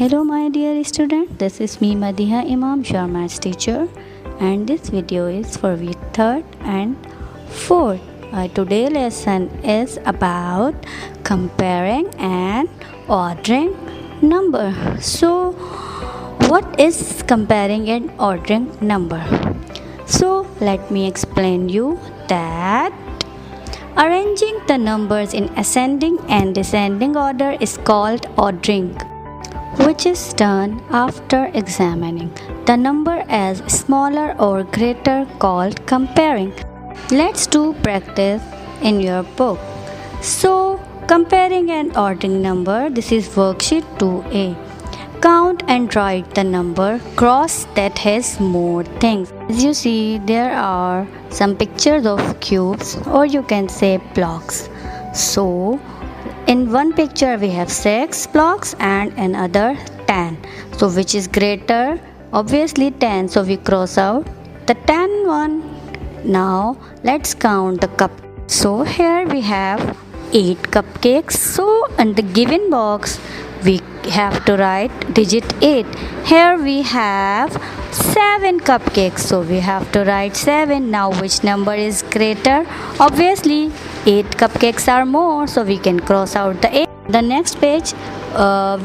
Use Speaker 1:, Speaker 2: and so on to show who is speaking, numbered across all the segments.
Speaker 1: Hello my dear student, this is me Madiha Imam, your maths teacher, and this video is for week 3rd and 4th. Today's lesson is about comparing and ordering number. So what is comparing and ordering number? So let me explain you that arranging the numbers in ascending and descending order is called ordering, which is done after examining the number as smaller or greater, called comparing. Let's do practice in your book. So, comparing and ordering number, this is worksheet 2A. Count and write the number cross that has more things. As you see, there are some pictures of cubes, or you can say blocks. So, in one picture we have 6 blocks and another 10. So which is greater? Obviously 10. So we cross out the 10 one. Now let's count the cup. So here we have 8 cupcakes. So in the given box we have to write digit 8. Here we have 7 cupcakes. So we have to write 7. Now which number is greater? Obviously 8 cupcakes are more, so we can cross out the 8. The next page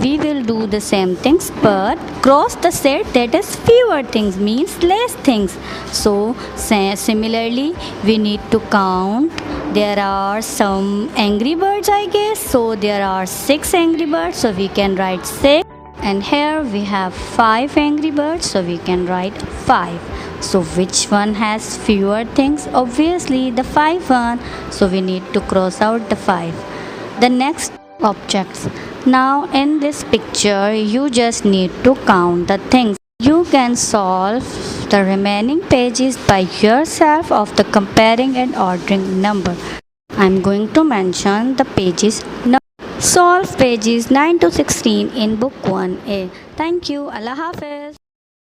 Speaker 1: we will do the same things, but cross the set that is fewer things, means less things. So similarly we need to count. There are some angry birds, I guess. So there are 6 angry birds, so we can write 6. And here we have 5 angry birds, so we can write 5. So which one has fewer things? Obviously the 5 one, so we need to cross out the 5. The next objects. Now in this picture you just need to count the things. You can solve the remaining pages by yourself of the comparing and ordering number. I'm going to mention the pages now. Solve pages 9 to 16 in book 1A. Thank you. Allah Hafiz.